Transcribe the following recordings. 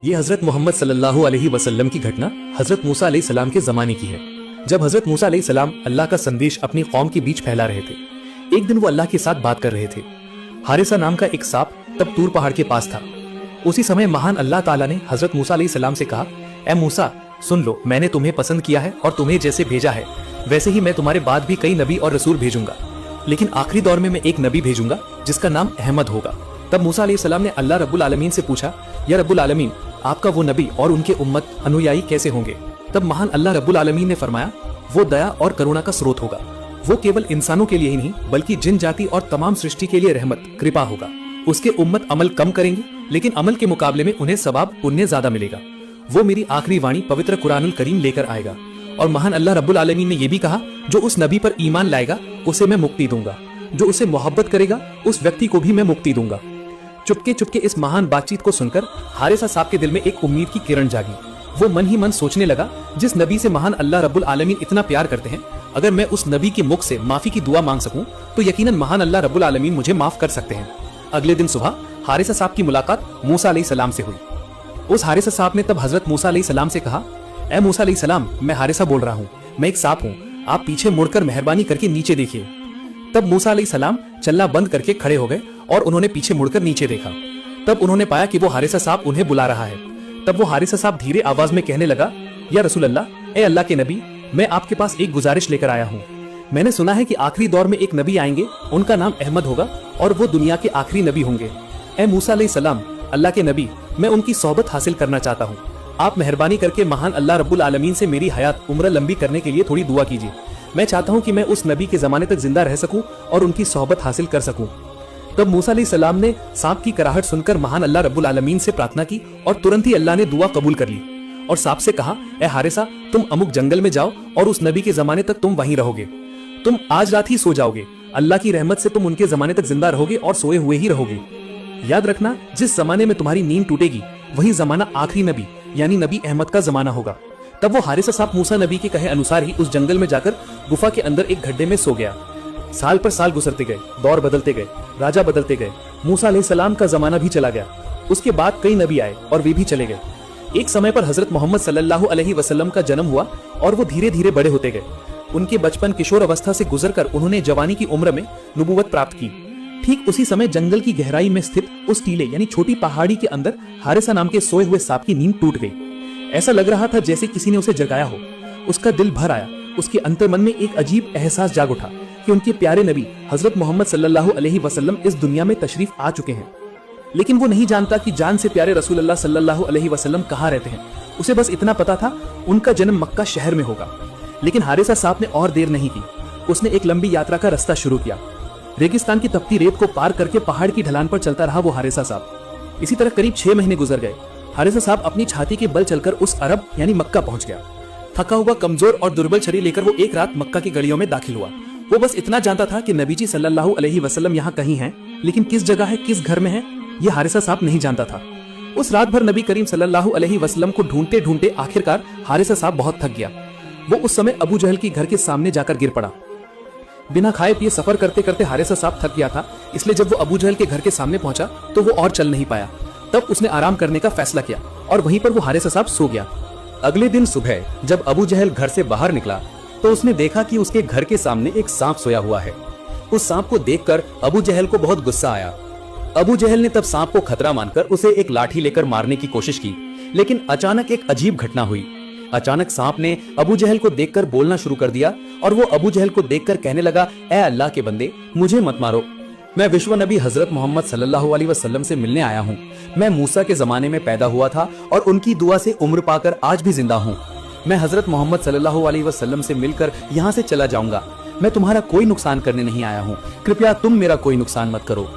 ये हजरत मोहम्मद सल्लल्लाहु अलैहि वसल्लम की घटना हजरत मूसा अलैहि सलाम के जमाने की है, जब हजरत मूसा अलैहि सलाम अल्लाह का संदेश अपनी कौम के बीच फैला रहे थे। एक दिन वो अल्लाह के साथ बात कर रहे थे। हारिसा नाम का एक सांप तब तूर पहाड़ के पास था। उसी समय महान अल्लाह ताला ने हजरत मूसा अलैहि सलाम से कहा, ए मूसा सुन लो, मैंने तुम्हें पसंद किया है और तुम्हें जैसे भेजा है वैसे ही मैं तुम्हारे बाद भी कई नबी और रसूल भेजूंगा, लेकिन आखिरी दौर में मैं एक नबी भेजूंगा जिसका नाम अहमद होगा। तब मूसा अलैहि सलाम ने अल्लाह रब्बुल आलमीन से पूछा, या रब्बुल आलमीन, आपका वो नबी और उनके उम्मत अनुयायी कैसे होंगे? तब महान अल्लाह रब्बुल आलमीन ने फरमाया, वो दया और करुणा का स्रोत होगा। वो केवल इंसानों के लिए ही नहीं बल्कि जिन जाति और तमाम सृष्टि के लिए रहमत कृपा होगा। उसके उम्मत अमल कम करेंगे लेकिन अमल के मुकाबले में उन्हें सवाब पुण्य ज्यादा मिलेगा। वो मेरी आखिरी वाणी पवित्र कुरानुल करीम लेकर आएगा। और महान अल्लाह रब्बुल आलमीन ने यह भी कहा, जो उस नबी पर ईमान लाएगा उसे मैं मुक्ति दूंगा, जो उसे मोहब्बत करेगा उस व्यक्ति को भी मैं मुक्ति दूंगा। चुपके चुपके इस महान बातचीत को सुनकर हारिसा साहब के दिल में एक उम्मीद की किरण जागी। वो मन ही मन सोचने लगा, जिस नबी से महान अल्लाह रब्बुल आलमीन इतना प्यार करते हैं, अगर मैं उस नबी के मुख से माफी की दुआ मांग सकूं तो यकीनन महान अल्लाह रब्बुल आलमीन मुझे माफ कर सकते हैं। अगले दिन सुबह हारिसा साहब की मुलाकात मूसा अलैहि सलाम से हुई। उस हारिसा साहब ने तब हजरत मूसा अलैहि सलाम से कहा, ए मूसा अलैहि सलाम, मैं हारिसा बोल रहा हूँ, मैं एक सांप हूँ, आप पीछे मुड़कर मेहरबानी करके नीचे देखिए। तब मूसा अलैहि सलाम चलना बंद करके खड़े हो गए और उन्होंने पीछे मुड़कर नीचे देखा। तब उन्होंने पाया कि वो हारिसा साहब उन्हें बुला रहा है। तब वो हारिसा साहब धीरे आवाज में कहने लगा, या रसूल अल्लाह, ए अल्लाह के नबी, मैं आपके पास एक गुजारिश लेकर आया हूँ। मैंने सुना है कि आखिरी दौर में एक नबी आएंगे, उनका नाम अहमद होगा और वो दुनिया के आखिरी नबी होंगे। ए मूसा अलैहि सलाम, अल्लाह के नबी, मैं उनकी सोहबत हासिल करना चाहता हूँ। आप मेहरबानी करके महान अल्लाह रब्बुल आलमीन से मेरी हयात उम्र लंबी करने के लिए थोड़ी दुआ कीजिए। मैं चाहता हूँ कि मैं उस नबी के जमाने तक जिंदा रह सकूं और उनकी सोहबत हासिल कर सकूं। तब मूसा अलैहि सलाम ने सांप की कराहट सुनकर महान अल्लाह रब्बुल आलमीन से प्रार्थना की और तुरंत ही अल्लाह ने दुआ कबूल कर ली और सांप से कहा, ए हारिसा, तुम अमुक जंगल में जाओ और उस नबी के जमाने तक तुम वहीं रहोगे। तुम आज रात ही सो जाओगे, अल्लाह की रहमत से तुम उनके जमाने तक जिंदा रहोगे और सोए हुए ही रहोगे। याद रखना, जिस जमाने में तुम्हारी नींद टूटेगी वही जमाना आखिरी नबी यानी नबी अहमद का जमाना होगा। तब वो हारिसा साहब मूसा नबी के कहे अनुसार ही उस जंगल में जाकर गुफा के अंदर एक गड्ढे में सो गया। साल पर साल गुजरते गए, दौर बदलते गए, राजा बदलते गए, मूसा अलैहि सलाम का जमाना भी चला गया। उसके बाद कई नबी आए और वे भी चले गए। एक समय पर हजरत मोहम्मद सल्लल्लाहु अलैहि वसल्लम का जन्म हुआ और वो धीरे धीरे बड़े होते गए। उनके बचपन किशोर अवस्था से गुजरकर उन्होंने जवानी की उम्र में नबूवत प्राप्त की। ठीक उसी समय जंगल की गहराई में स्थित उस टीले यानी छोटी पहाड़ी के अंदर हारिसा नाम के सोए हुए सांप की नींद टूट गई। ऐसा लग रहा था जैसे किसी ने उसे जगाया हो। उसका दिल भर आया। उसके अंतर्मन में एक अजीब एहसास जाग उठा कि उनके प्यारे नबी हजरत मोहम्मद सल्लल्लाहु अलैहि वसल्लम इस दुनिया में तशरीफ आ चुके हैं। लेकिन वो नहीं जानता कि जान से प्यारे रसूल अल्लाह सल्लल्लाहु अलैहि वसल्लम कहाँ रहते हैं। उसे बस इतना पता था उनका जन्म मक्का शहर में होगा। लेकिन हारिसा साहब ने और देर नहीं की। उसने एक लंबी यात्रा का रास्ता शुरू किया। रेगिस्तान की तपती रेत को पार करके पहाड़ की ढलान पर चलता रहा वो हारिसा साहब। इसी तरह करीब 6 महीने गुजर गए। हारिसा साहब अपनी छाती के बल चलकर उस अरब यानी मक्का पहुंच गया। थका हुआ, कमजोर और दुर्बल शरीर लेकर वो एक रात मक्का की गलियों में दाखिल हुआ। वो बस इतना जानता था कि नबीजी सल्लल्लाहु अलैहि वसल्लम यहाँ कहीं हैं, लेकिन किस जगह है, किस घर में है, ये हारिसा साहब नहीं जानता था। उस रात भर नबी करीम सल्लल्लाहु अलैहि वसल्लम को ढूंढते ढूंढते आखिरकार हारिसा साहब बहुत थक गया। वो उस समय अबू जहल के घर के सामने जाकर गिर पड़ा। बिना खाए पिए सफर करते करते हारिसा साहब थक गया था, इसलिए जब वो अबू जहल के घर के सामने पहुंचा तो वो और चल नहीं पाया। तब उसने आराम करने का फैसला किया और वहीं पर वो हारिसा साहब सो गया। अगले दिन सुबह जब अबू जहल घर से बाहर निकला तो उसने देखा कि उसके घर के सामने एक सांप सोया हुआ है। उस सांप को देखकर अबू जहल को बहुत गुस्सा आया। अबू जहल ने तब सांप को खतरा मानकर उसे एक लाठी लेकर मारने की कोशिश की, लेकिन अचानक एक अजीब घटना हुई। अचानक सांप ने अबू जहल को देखकर बोलना शुरू कर दिया और वो अबू जहल को देखकर कहने लगा, ए अल्लाह के बंदे, मुझे मत मारो। मैं विश्व नबी हजरत मोहम्मद सल्लल्लाहु अलैहि वसल्लम से मिलने आया हूँ। मैं मूसा के जमाने में पैदा हुआ था और उनकी दुआ से उम्र पाकर आज भी जिंदा हूँ। मैं हजरत मोहम्मद सल्लल्लाहु अलैहि वसल्लम से मिलकर यहाँ से चला जाऊंगा। मैं तुम्हारा कोई नुकसान करने नहीं आया हूँ, कृपया तुम मेरा कोई नुकसान मत करो।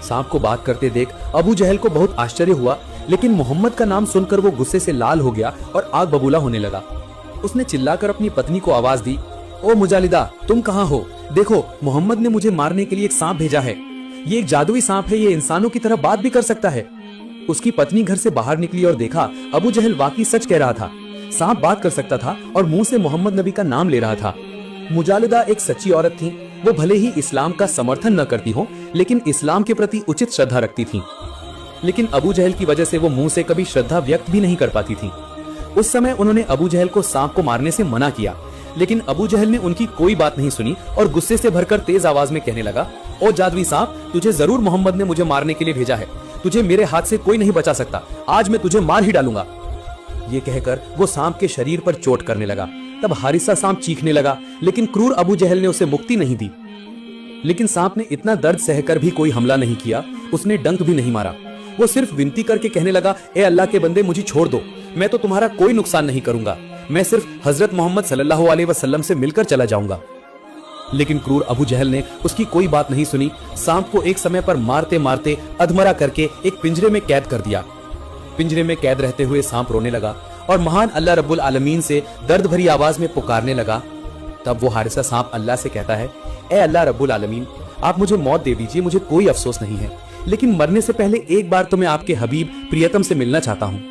सांप को बात करते देख अबू जहल को बहुत आश्चर्य हुआ, लेकिन मोहम्मद का नाम सुनकर वो गुस्से से लाल हो गया और आग बबूला होने लगा। उसने चिल्लाकर अपनी पत्नी को आवाज दी, ओ मुजालिदा, तुम कहाँ हो? देखो, मोहम्मद ने मुझे मारने के लिए एक सांप भेजा है। ये एक जादुई सांप है, ये इंसानों की तरह बात भी कर सकता है। उसकी पत्नी घर से बाहर निकली और देखा अबू जहल वाकई सच कह रहा था। सांप बात कर सकता था और मुंह से मोहम्मद नबी का नाम ले रहा था। मुजालिदा एक सच्ची औरत थी। वो भले ही इस्लाम का समर्थन न करती हो, लेकिन इस्लाम के प्रति उचित श्रद्धा रखती थी। लेकिन अबू जहल की वजह से वो मुंह से कभी श्रद्धा व्यक्त भी नहीं कर पाती थी। उस समय उन्होंने अबू जहल को सांप को मारने से मना किया, लेकिन अबू जहल ने उनकी कोई बात नहीं सुनी और गुस्से से भरकर तेज आवाज में कहने लगा, ओ जादुई सांप, तुझे जरूर मोहम्मद ने मुझे मारने के लिए भेजा है। तुझे मेरे हाथ से कोई नहीं बचा सकता। आज मैं तुझे मार ही डालूंगा। ये कहकर वो सांप के शरीर पर चोट करने लगा। तब हारिसा सांप चीखने लगा, लेकिन क्रूर अबू जहल ने उसे मुक्ति नहीं दी। लेकिन सांप ने इतना दर्द सहकर भी कोई हमला नहीं किया, उसने डंक भी नहीं मारा। वो सिर्फ विनती करके कहने लगा, ए अल्लाह के बंदे, मुझे छोड़ दो, मैं तो तुम्हारा कोई नुकसान नहीं करूंगा। मैं सिर्फ हजरत मोहम्मद सल्लल्लाहु अलैहि वसल्लम से मिलकर चला जाऊंगा। लेकिन क्रूर अबू जहल ने उसकी कोई बात नहीं सुनी। सांप को एक समय पर मारते मारते अधमरा करके एक पिंजरे में कैद कर दिया। पिंजरे में कैद रहते हुए सांप रोने लगा और महान अल्लाह रब्बुल आलमीन से दर्द भरी आवाज में पुकारने लगा। तब वो हारिसा सांप अल्लाह से कहता है, ए अल्लाह रब्बुल आलमीन, आप मुझे मौत दे दीजिए, मुझे कोई अफसोस नहीं है, लेकिन मरने से पहले एक बार तो मैं आपके हबीब प्रियतम से मिलना चाहता हूँ।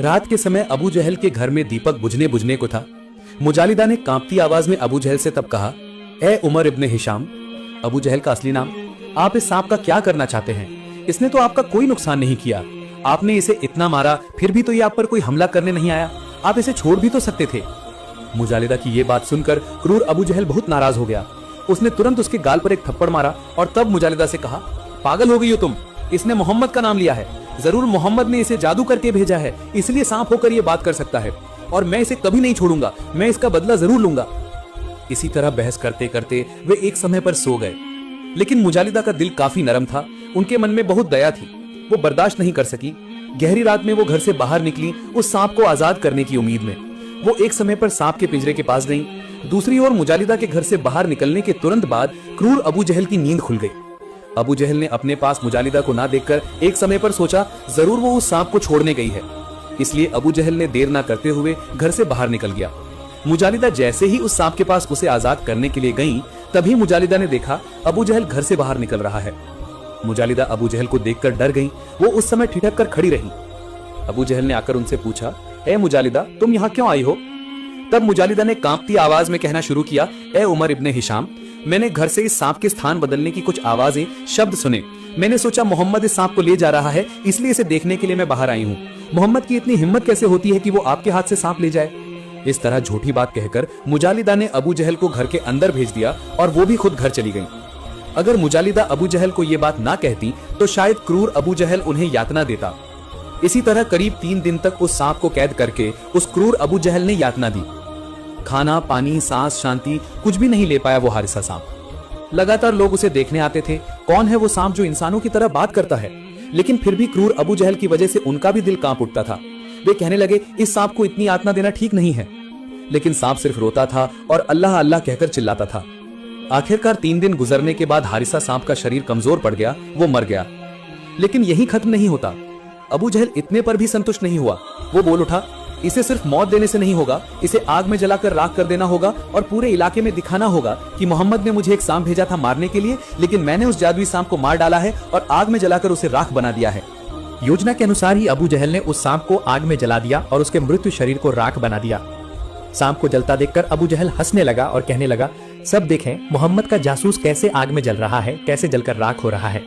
रात के समय अबू जहल के घर में दीपक बुझने को था। मुजालिदा ने कांपती आवाज में अबू जहल से तब कहा, ए उमर इब्ने हिशाम, अबू जहल का असली नाम, आप इस सांप का क्या करना चाहते हैं? इसने तो आपका कोई नुकसान नहीं किया। आपने इसे इतना मारा, फिर भी तो ये आप पर कोई हमला करने नहीं आया। आप इसे छोड़ भी तो सकते थे। मुजालिदा की ये बात सुनकर क्रूर अबू जहल बहुत नाराज हो गया। उसने तुरंत उसके गाल पर एक थप्पड़ मारा और तब मुजालिदा से कहा, पागल हो गई हो तुम? इसने मोहम्मद का नाम लिया है। जरूर मोहम्मद ने इसे जादू करके भेजा है, इसलिए सांप होकर ये बात कर सकता है। और मैं इसे कभी नहीं छोड़ूंगा, मैं इसका बदला जरूर लूंगा। इसी तरह बहस करते करते वे एक समय पर सो गए। लेकिन मुजालिदा का दिल काफी नरम था, उनके मन में बहुत दया थी। वो बर्दाश्त नहीं कर सकी। गहरी रात में वो घर से बाहर निकली उस सांप को आजाद करने की उम्मीद में। वो एक समय पर सांप के पिंजरे के पास गईं। दूसरी ओर मुजालिदा के घर से बाहर निकलने के तुरंत बाद क्रूर अबू जहल की नींद खुल गई। अबू जहल ने अपने पास मुजालिदा को ना देखकर एक समय पर सोचा, जरूर वो उस सांप को छोड़ने गई है। इसलिए अबू जहल ने देर ना करते हुए घर से बाहर निकल गया। मुजालिदा जैसे ही उस सांप के पास उसे आजाद करने के लिए गईं, तभी मुजालिदा ने देखा अबू जहल घर से बाहर निकल रहा है। मुजालिदा अबू जहल को देखकर डर गईं। वो उस समय ठिठक कर खड़ी रही। अबू जहल ने आकर उनसे पूछा, ए मुजालिदा, तुम यहाँ क्यों आई हो? तब मुजालिदा ने कांपती आवाज में कहना शुरू किया, ए उमर इब्ने हिशाम, मैंने घर से इस सांप के स्थान बदलने की कुछ आवाजें, शब्द सुने। मैंने सोचा मोहम्मद इस सांप को ले जा रहा है, इसलिए इसे देखने के लिए मैं बाहर आई हूँ। मोहम्मद की इतनी हिम्मत कैसे होती है कि वो आपके हाथ से सांप ले जाए? इस तरह झूठी बात कहकर मुजालिदा ने अबू जहल को घर के अंदर भेज दिया और वो भी खुद घर चली गई। अगर मुजालिदा अबू जहल को ये बात ना कहती तो शायद क्रूर अबू जहल उन्हें यातना देता। इसी तरह करीब 3 दिन तक उस सांप को कैद करके उस क्रूर अबू जहल ने यातना दी। खाना, पानी, सांस, शांति कुछ भी नहीं ले पाया वो हारिसा सांप। लगातार लोग उसे देखने आते थे। कौन है वो सांप जो इंसानों की तरह बात करता है? लेकिन फिर भी क्रूर अबू जहल की वजह से उनका भी दिल कांप उठता था। वे कहने लगे, इस सांप को इतनी यातना देना ठीक नहीं है। लेकिन सांप सिर्फ रोता था और अल्लाह अल्लाह कहकर चिल्लाता था। आखिरकार 3 दिन गुजरने के बाद हारिसा सांप का शरीर कमजोर पड़ गया, वो मर गया। लेकिन यही खत्म नहीं होता। अबू जहल इतने पर भी संतुष्ट नहीं हुआ। वो बोल उठा, इसे सिर्फ मौत देने से नहीं होगा, इसे आग में जलाकर राख कर देना होगा और पूरे इलाके में दिखाना होगा कि मोहम्मद ने मुझे एक सांप भेजा था मारने के लिए, लेकिन मैंने उस जादुई सांप को मार डाला है और आग में जलाकर उसे राख बना दिया है। योजना के अनुसार ही अबू जहल ने उस सांप को आग में जला दिया और उसके मृत्यु शरीर को राख बना दिया। सांप को जलता देखकर अबू जहल हंसने लगा और कहने लगा, सब देखें मोहम्मद का जासूस कैसे आग में जल रहा है, कैसे जलकर राख हो रहा है।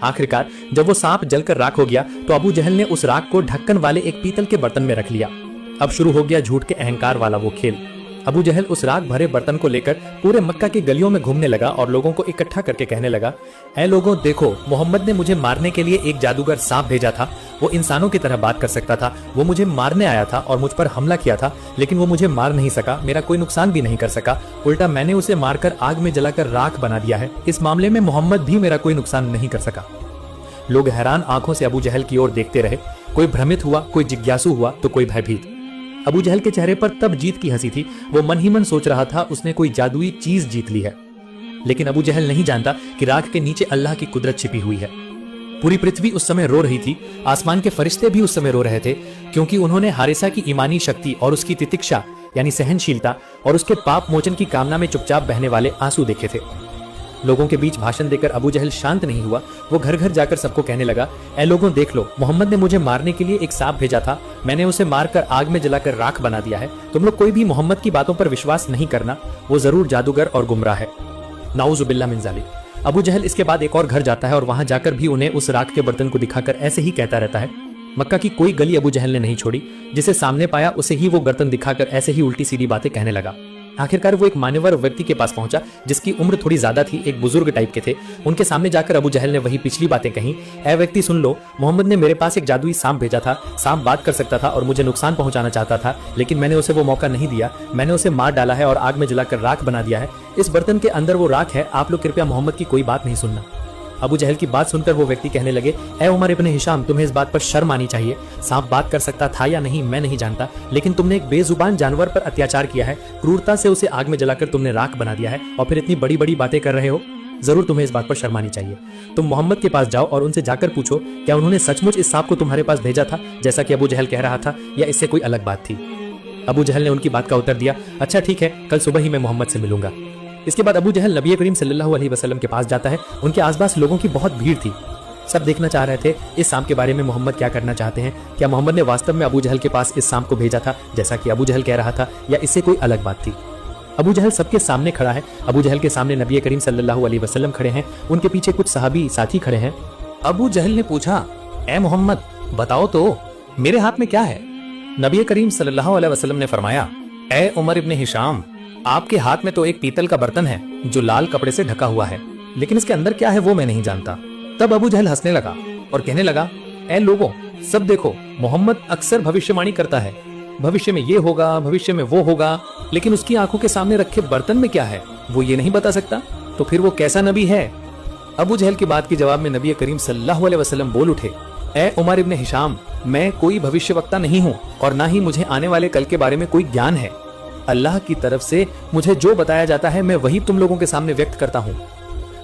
आखिरकार जब वो सांप जलकर राख हो गया तो अबू जहल ने उस राख को ढक्कन वाले एक पीतल के बर्तन में रख लिया। अब शुरू हो गया झूठ के अहंकार वाला वो खेल। अबू जहल उस राख भरे बर्तन को लेकर पूरे मक्का की गलियों में घूमने लगा और लोगों को इकट्ठा करके कहने लगा, ऐ लोगों देखो, मोहम्मद ने मुझे मारने के लिए एक जादूगर सांप भेजा था। वो इंसानों की तरह बात कर सकता था। वो मुझे मारने आया था और मुझ पर हमला किया था, लेकिन वो मुझे मार नहीं सका, मेरा कोई नुकसान भी नहीं कर सका। उल्टा मैंने उसे मारकर आग में जलाकर राख बना दिया है। इस मामले में मोहम्मद भी मेरा कोई नुकसान नहीं कर सका। लोग हैरान आंखों से अबू जहल की ओर देखते रहे। कोई भ्रमित हुआ, कोई जिज्ञासु हुआ तो कोई भयभीत। अबू जहल के चेहरे पर तब जीत की हंसी थी। वो मन ही मन सोच रहा था उसने कोई जादुई चीज जीत ली है। लेकिन अबू जहल नहीं जानता कि राख के नीचे अल्लाह की कुदरत छिपी हुई है। पूरी पृथ्वी उस समय रो रही थी। आसमान के फरिश्ते भी उस समय रो रहे थे, क्योंकि उन्होंने हारिसा की ईमानी शक्ति और उसकी तितिक्षा यानी सहनशीलता और उसके पाप मोचन की कामना में चुपचाप बहने वाले आंसू देखे थे। लोगों के बीच भाषण देकर अबू जहल शांत नहीं हुआ। वो घर घर जाकर सबको कहने लगा, ऐ लोगों देख लो, मोहम्मद ने मुझे मारने के लिए एक सांप भेजा था। मैंने उसे मारकर आग में जलाकर राख बना दिया है। तुम लोग कोई भी मोहम्मद की बातों पर विश्वास नहीं करना, वो जरूर जादूगर और गुमराह है। नाउज़ुबिल्लाह मिन ज़ालिक। अबू जहल इसके बाद एक और घर जाता है और वहां जाकर भी उन्हें उस राख के बर्तन को दिखाकर ऐसे ही कहता रहता है। मक्का की कोई गली अबू जहल ने नहीं छोड़ी, जिसे सामने पाया उसे ही वो बर्तन दिखाकर ऐसे ही उल्टी सीधी बातें कहने लगा। आखिरकार वो एक मान्यवर व्यक्ति के पास पहुंचा जिसकी उम्र थोड़ी ज्यादा थी, एक बुजुर्ग टाइप के थे। उनके सामने जाकर अबू जहल ने वही पिछली बातें कही। ए व्यक्ति सुन लो, मोहम्मद ने मेरे पास एक जादुई सांप भेजा था। सांप बात कर सकता था और मुझे नुकसान पहुंचाना चाहता था, लेकिन मैंने उसे वो मौका नहीं दिया। मैंने उसे मार डाला है और आग में जलाकर राख बना दिया है। इस बर्तन के अंदर वो राख है। आप लोग कृपया मोहम्मद की कोई बात नहीं सुनना। अबू जहल की बात सुनकर वो व्यक्ति कहने लगे, ए उमर इब्न हिशाम, तुम्हें इस बात पर शर्म आनी चाहिए। सांप बात कर सकता था या नहीं मैं नहीं जानता, लेकिन तुमने एक बेजुबान जानवर पर अत्याचार किया है, क्रूरता से उसे आग में जलाकर तुमने राख बना दिया है और फिर इतनी बड़ी बड़ी बातें कर रहे हो। जरूर तुम्हें इस बात पर शर्म आनी चाहिए। तुम मोहम्मद के पास जाओ और उनसे जाकर पूछो क्या उन्होंने सचमुच इस सांप को तुम्हारे पास भेजा था जैसा कि अबू जहल कह रहा था, या इससे कोई अलग बात थी। अबू जहल ने उनकी बात का उत्तर दिया, अच्छा ठीक है, कल सुबह ही मैं मोहम्मद से मिलूंगा। इसके बाद अबू जहल नबी करीम सल्लल्लाहु अलैहि वसल्लम के पास जाता है। उनके आसपास लोगों की बहुत भीड़ थी। सब देखना चाह रहे थे इस सांप के बारे में मोहम्मद क्या करना चाहते हैं। क्या मोहम्मद ने वास्तव में अबू जहल के पास इस सांप को भेजा था जैसा कि अबू जहल कह रहा था, या इससे कोई अलग बात थी। अबू जहल सबके सामने खड़ा है। अबू जहल के सामने नबी करीम सल्लल्लाहु अलैहि वसल्लम खड़े हैं। उनके पीछे कुछ सहाबी साथी खड़े हैं। अबू जहल ने पूछा, ए मोहम्मद बताओ तो मेरे हाथ में क्या है। नबी करीम सल्लल्लाहु अलैहि वसल्लम ने फरमाया, ए उमर इब्न हिशाम, आपके हाथ में तो एक पीतल का बर्तन है जो लाल कपड़े से ढका हुआ है, लेकिन इसके अंदर क्या है वो मैं नहीं जानता। तब अबू जहल हंसने लगा और कहने लगा, ए लोगों, सब देखो, मोहम्मद अक्सर भविष्यवाणी करता है, भविष्य में ये होगा, भविष्य में वो होगा, लेकिन उसकी आंखों के सामने रखे बर्तन में क्या है वो ये नहीं बता सकता, तो फिर वो कैसा नबी है। अबू जहल की बात के जवाब में नबी करीम सल्लल्लाहु अलैहि वसल्लम बोल उठे, ए उमर इब्न हिशाम, मैं कोई भविष्यवक्ता नहीं हूँ और ना ही मुझे आने वाले कल के बारे में कोई ज्ञान है। अल्लाह की तरफ से मुझे जो बताया जाता है मैं वही तुम लोगों के सामने व्यक्त करता हूँ।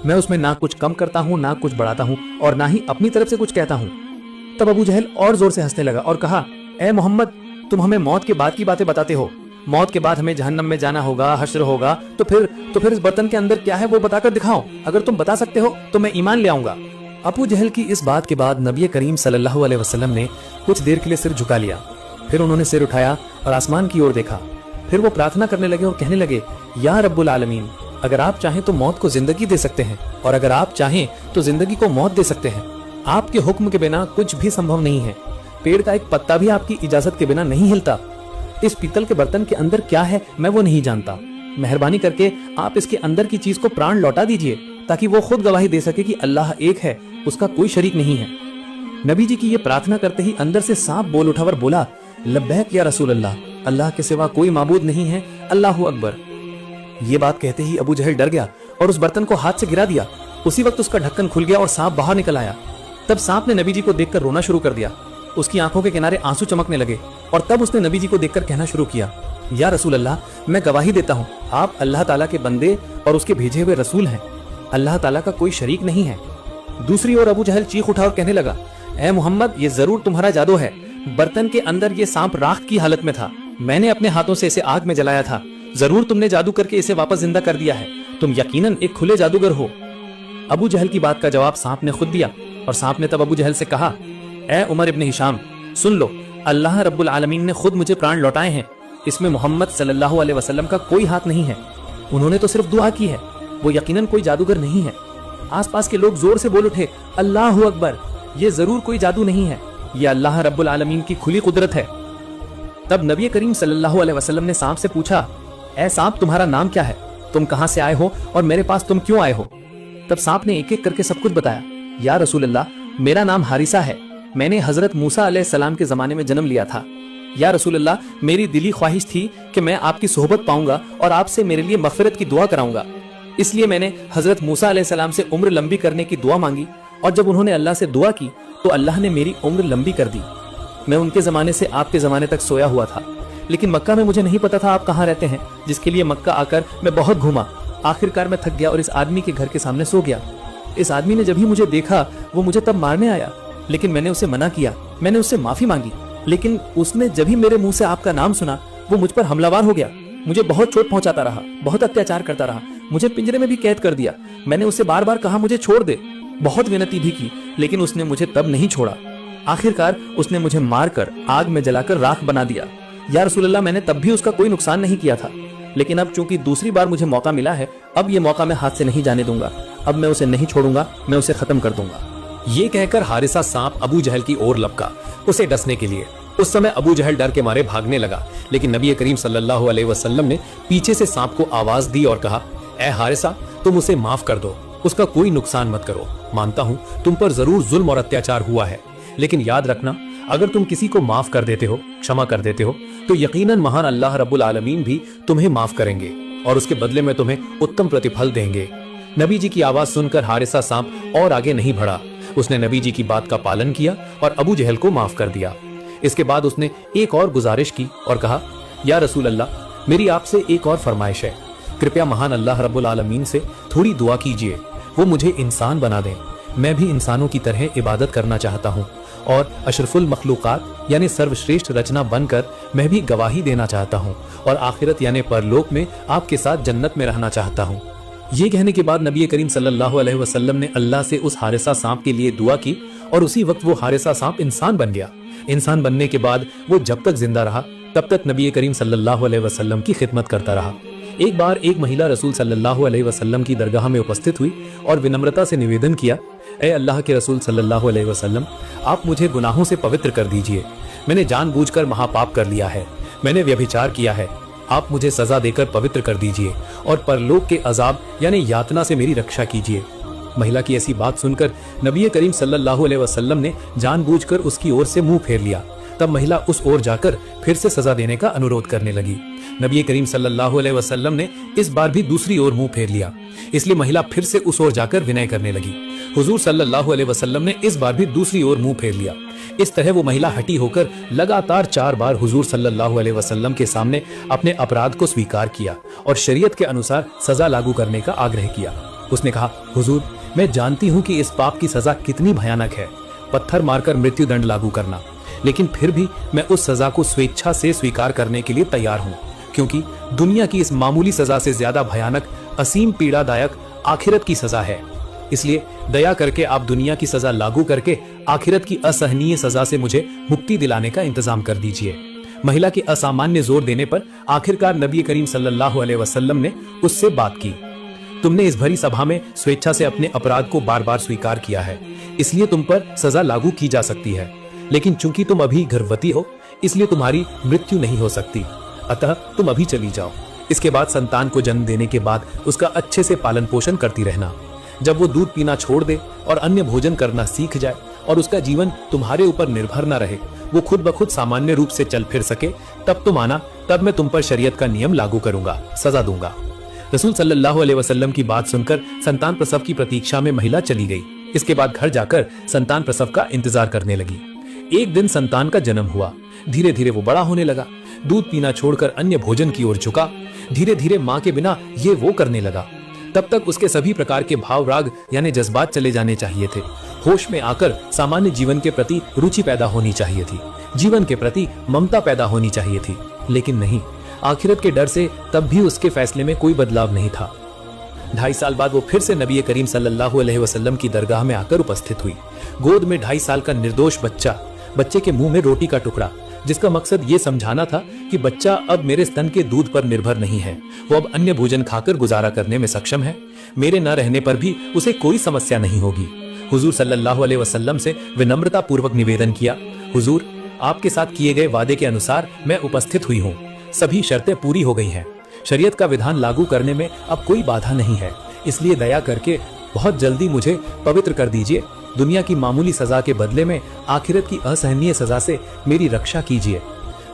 मैं उसमें ना कुछ कम करता हूँ, ना कुछ बढ़ाता हूँ और ना ही अपनी तरफ से कुछ कहता हूँ। तब अबू जहल और जोर से हंसने लगा और कहा, ए मोहम्मद, तुम हमें मौत के बाद की बातें बताते हो। मौत के बाद हमें जहन्नम में जाना होगा, हश्र होगा, तो फिर इस बर्तन के अंदर क्या है वो बताकर दिखाओ। अगर तुम बता सकते हो तो मैं ईमान ले आऊंगा। अबू जहल की इस बात के बाद नबी करीम सल्लल्लाहु अलैहि वसल्लम ने कुछ देर के लिए सिर झुका लिया। फिर उन्होंने सिर उठाया और आसमान की ओर देखा। फिर वो प्रार्थना करने लगे और कहने लगे, या रब्बुल आलमीन, अगर आप चाहें तो मौत को जिंदगी दे सकते हैं और अगर आप चाहें तो जिंदगी को मौत दे सकते हैं। आपके हुक्म के बिना कुछ भी संभव नहीं है। पेड़ का एक पत्ता भी आपकी इजाजत के बिना नहीं हिलता। इस पीतल के बर्तन के अंदर क्या है मैं वो नहीं जानता। मेहरबानी करके आप इसके अंदर की चीज को प्राण लौटा दीजिए ताकि वो खुद गवाही दे सके कि अल्लाह एक है, उसका कोई शरीक नहीं है। नबी जी की ये प्रार्थना करते ही अंदर से सांप बोल उठा और बोला, लब्बैक या रसूल अल्लाह, अल्लाह के सिवा कोई माबूद नहीं है, अल्लाहु अकबर। ये बात कहते ही अबू जहल डर गया और उस बर्तन को हाथ से गिरा दिया। उसी वक्त उसका ढक्कन खुल गया और सांप बाहर निकल आया। तब सांप ने नबी जी को देखकर रोना शुरू कर दिया। उसकी आंखों के किनारे आंसू चमकने लगे और तब उसने नबी जी को देखकर कहना शुरू किया, या रसूल अल्लाह, मैं गवाही देता हूँ आप अल्लाह ताला के बंदे और उसके भेजे हुए रसूल हैं। अल्लाह ताला का कोई शरीक नहीं है। दूसरी ओर अबू जहल चीख उठा और कहने लगा, ए मोहम्मद, ये जरूर तुम्हारा जादू है। बर्तन के अंदर ये सांप राख की हालत में था। मैंने अपने हाथों से इसे आग में जलाया था। जरूर तुमने जादू करके इसे वापस जिंदा कर दिया है। तुम यकीनन एक खुले जादूगर हो। अबू जहल की बात का जवाब सांप ने खुद दिया और सांप ने तब अबू जहल से कहा, ए उमर इब्न हिशाम, सुन लो, अल्लाह रब्बुल आलमीन ने खुद मुझे प्राण लौटाए हैं। इसमें मोहम्मद सल्लल्लाहु अलैहि वसल्लम का कोई हाथ नहीं है। उन्होंने तो सिर्फ दुआ की है। वो यकीनन कोई जादूगर नहीं है। आसपास के लोग जोर से बोल उठे, अल्लाहु अकबर, ये जरूर कोई जादू नहीं है, ये अल्लाह रब्बुल आलमीन की खुली कुदरत है। तब नबी करीम सल्लल्लाहु अलैहि वसल्लम ने सांप से पूछा, ए सांप, तुम्हारा नाम क्या है? तुम कहां से आए हो और मेरे पास तुम क्यों आए हो? तब सांप ने एक एक करके सब कुछ बताया। या रसूल अल्लाह, मेरा नाम हारिसा है। मैंने हजरत मूसा अलैहिस्सलाम के जमाने में जन्म लिया था। या रसूल अल्लाह, मेरी दिली ख्वाहिश थी कि मैं आपकी सोहबत पाऊंगा और आपसे मेरे लिए मगफिरत की दुआ कराऊंगा। इसलिए मैंने हजरत मूसा अलैहिस्सलाम से उम्र लंबी करने की दुआ मांगी और जब उन्होंने अल्लाह से दुआ की तो अल्लाह ने मेरी उम्र लंबी कर दी। मैं उनके जमाने से आपके जमाने तक सोया हुआ था, लेकिन मक्का में मुझे नहीं पता था आप कहाँ रहते हैं, जिसके लिए मक्का आकर मैं बहुत घूमा। आखिरकार मैं थक गया और इस आदमी के घर के सामने सो गया। इस आदमी ने जब ही मुझे देखा वो मुझे तब मारने आया, लेकिन मैंने उसे मना किया। मैंने उससे माफी मांगी, लेकिन उसने जब ही मेरे मुंह से आपका नाम सुना वो मुझ पर हमलावर हो गया। मुझे बहुत चोट पहुंचाता रहा, बहुत अत्याचार करता रहा, मुझे पिंजरे में भी कैद कर दिया। मैंने उससे बार बार कहा मुझे छोड़ दे, बहुत विनती भी की, लेकिन उसने मुझे तब नहीं छोड़ा। आखिरकार उसने मुझे मारकर आग में जलाकर राख बना दिया। या रसूल अल्लाह, मैंने तब भी उसका कोई नुकसान नहीं किया था, लेकिन अब चूंकि दूसरी बार मुझे मौका मिला है, अब ये मौका मैं हाथ से नहीं जाने दूंगा। अब मैं उसे नहीं छोड़ूंगा, मैं उसे खत्म कर दूंगा। ये कहकर हारिसा सांप अबू जहल की ओर लपका उसे डसने के लिए। उस समय अबू जहल डर के मारे भागने लगा, लेकिन नबी करीम सल्लल्लाहु अलैहि वसल्लम ने पीछे से सांप को आवाज दी और कहा, ए हारिसा, तुम उसे माफ कर दो, उसका कोई नुकसान मत करो। मानता हूँ तुम पर जरूर जुल्म और अत्याचार हुआ है, लेकिन याद रखना, अगर तुम किसी को माफ कर देते हो, क्षमा कर देते हो, तो यकीनन महान अल्लाह रब्बुल आलमीन भी तुम्हें माफ करेंगे और उसके बदले में तुम्हें उत्तम प्रतिफल देंगे। नबी जी की आवाज सुनकर हारिसा सांप और आगे नहीं बढ़ा। उसने नबी जी की बात का पालन किया और अबू जहल को माफ कर दिया। इसके बाद उसने एक और गुजारिश की और कहा, या रसूल अल्लाह, मेरी आपसे एक और फरमाइश है, कृपया महान अल्लाह रब्बुल आलमीन से थोड़ी दुआ कीजिए, वो मुझे इंसान बना दें। मैं भी इंसानों की तरह इबादत करना चाहता हूँ और अशरफुल मखलूकात यानी सर्वश्रेष्ठ रचना बनकर मैं भी गवाही देना चाहता हूँ और आखिरत यानी परलोक में आपके साथ जन्नत में रहना चाहता हूँ। ये कहने के बाद नबी करीम सल्लल्लाहु अलैहि वसल्लम ने अल्लाह से उस हारिसा सांप के लिए दुआ की और उसी वक्त वो हारिसा सांप इंसान बन गया। इंसान बनने के बाद वो जब तक जिंदा रहा तब तक नबी करीम सल्लल्लाहु अलैहि वसल्लम की खिदमत करता रहा। एक बार एक महिला रसूल सल्लल्लाहु अलैहि वसल्लम की दरगाह में उपस्थित हुई और विनम्रता से निवेदन किया, ए अल्लाह के रसूल सल्लल्लाहु अलैहि वसल्लम, आप मुझे गुनाहों से पवित्र कर दीजिए। मैंने जानबूझकर महापाप कर लिया है, मैंने व्यभिचार किया है, आप मुझे सजा देकर पवित्र कर दीजिए और परलोक के अजाब यानी यातना से मेरी रक्षा कीजिए। महिला की ऐसी बात सुनकर नबी करीम सल्लल्लाहु अलैहि वसल्लम ने जानबूझकर उसकी ओर से मुंह फेर लिया। तब महिला उस ओर जाकर फिर से सजा देने का अनुरोध करने लगी। नबी करीम सल्लल्लाहु अलैहि वसल्लम ने इस बार भी दूसरी ओर मुंह फेर लिया, इसलिए महिला फिर से उस ओर जाकर विनय करने लगी। हुजूर सल्लल्लाहु अलैहि वसल्लम ने इस बार भी दूसरी ओर मुंह फेर लिया। इस तरह वो महिला हटी होकर लगातार 4 बार हुजूर सल्लल्लाहु अलैहि वसल्लम के सामने अपने अपराध को स्वीकार किया और शरीयत के अनुसार सजा लागू करने का आग्रह किया। उसने कहा, हुजूर, मैं जानती हूँ कि इस पाप की सजा कितनी भयानक है, पत्थर मारकर मृत्यु दंड लागू करना, लेकिन फिर भी मैं उस सजा को स्वेच्छा से स्वीकार करने के लिए तैयार हूँ, क्योंकि दुनिया की इस मामूली सजा से ज्यादा भयानक, असीम पीड़ादायक आखिरत की सजा है। इसलिए दया करके आप दुनिया की सजा लागू करके आखिरत की असहनीय सजा से मुझे मुक्ति दिलाने का इंतजाम कर दीजिए। महिला के असामान्य जोर देने पर आखिरकार नबी करीम सल्लल्लाहु अलैहि वसल्लम ने उससे बात की। तुमने इस भरी सभा में स्वेच्छा से अपने अपराध को बार बार स्वीकार किया है, इसलिए तुम पर सजा लागू की जा सकती है, लेकिन चूंकि तुम अभी गर्भवती हो इसलिए तुम्हारी मृत्यु नहीं हो सकती, अतः तुम अभी चली जाओ। इसके बाद संतान को जन्म देने के बाद उसका अच्छे से पालन पोषण करती रहना। जब वो दूध पीना छोड़ दे और अन्य भोजन करना सीख जाए और उसका जीवन तुम्हारे ऊपर निर्भर न रहे, वो खुद ब खुद सामान्य रूप से चल फिर सके, तब तुम आना, तब मैं तुम पर शरीयत का नियम लागू करूंगा, सजा दूंगा। रसूल सल्लल्लाहु अलैहि वसल्लम की बात सुनकर संतान प्रसव की प्रतीक्षा में महिला चली गई। इसके बाद घर जाकर संतान प्रसव का इंतजार करने लगी। एक दिन संतान का जन्म हुआ। धीरे धीरे वो बड़ा होने लगा, दूध पीना छोड़कर अन्य भोजन की ओर झुका। धीरे धीरे माँ के बिना ये वो करने लगा। तब तक उसके सभी प्रकार के भाव राग यानी जज्बात चले जाने चाहिए थे। होश में आकर सामान्य जीवन के प्रति रुचि पैदा होनी चाहिए थी, जीवन के प्रति ममता पैदा होनी चाहिए थी, लेकिन नहीं, आखिरत के डर से तब भी उसके फैसले में कोई बदलाव नहीं था। 2.5 साल बाद वो फिर से नबी करीम सल्लल्लाहु अलैहि वसल्लम की दरगाह में आकर उपस्थित हुई। गोद में 2.5 साल का निर्दोष बच्चा, बच्चे के मुंह में रोटी का टुकड़ा, जिसका मकसद ये समझाना था कि बच्चा अब मेरे स्तन के दूध पर निर्भर नहीं है, वो अब अन्य भोजन खाकर गुजारा करने में सक्षम है। मेरे न रहने पर भी उसे कोई समस्या नहीं होगी। हुजूर सल्लल्लाहु अलैहि वसल्लम से विनम्रता पूर्वक निवेदन किया, हुजूर, आपके साथ किए गए वादे के अनुसार मैं उपस्थित हुई हूँ, सभी शर्तें पूरी हो गई हैं, शरीयत का विधान लागू करने में अब कोई बाधा नहीं है, इसलिए दया करके बहुत जल्दी मुझे पवित्र कर दीजिए। दुनिया की मामूली सजा के बदले में आखिरत की असहनीय सजा से मेरी रक्षा कीजिए।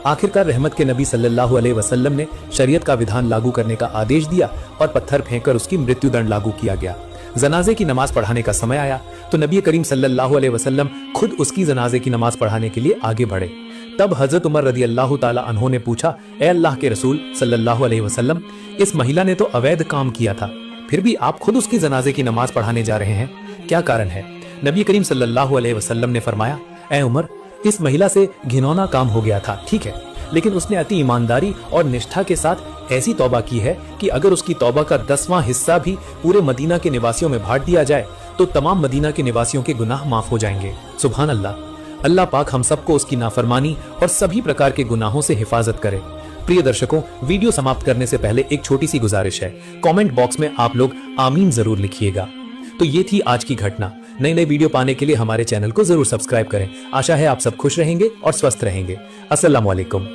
आखिरकार रहमत के नबी सल्लल्लाहु अलैहि वसल्लम ने शरीयत का विधान लागू करने का आदेश दिया और पत्थर फेंककर उसकी मृत्यु दंड लागू किया गया। जनाजे की नमाज पढ़ाने का समय आया तो नबी करीम सल्लल्लाहु अलैहि वसल्लम खुद उसकी जनाजे की नमाज पढ़ाने के लिए आगे बढ़े। तब हजरत उमर रदी अल्लाह ताला अन्हो ने पूछा, ए अल्लाह के रसूल सल्लल्लाहु अलैहि वसल्लम, इस महिला ने तो अवैध काम किया था, फिर भी आप खुद उसकी जनाजे की नमाज पढ़ाने जा रहे हैं, क्या कारण है? नबी करीम सल्लल्लाहु अलैहि वसल्लम ने फरमाया, ए उमर, इस महिला से घिनौना काम हो गया था, ठीक है, लेकिन उसने अति ईमानदारी और निष्ठा के साथ ऐसी तौबा की है कि अगर उसकी तौबा का 10वां हिस्सा भी पूरे मदीना के निवासियों में बांट दिया जाए तो तमाम मदीना के निवासियों के गुनाह माफ हो जाएंगे। सुभान अल्लाह। अल्लाह पाक हम सबको उसकी नाफरमानी और सभी प्रकार के गुनाहों से हिफाजत करे। प्रिय दर्शकों, वीडियो समाप्त करने से पहले एक छोटी सी गुजारिश है, कमेंट बॉक्स में आप लोग आमीन जरूर लिखिएगा। तो ये थी आज की घटना। नई नई वीडियो पाने के लिए हमारे चैनल को जरूर सब्सक्राइब करें। आशा है आप सब खुश रहेंगे और स्वस्थ रहेंगे। अस्सलाम वालेकुम।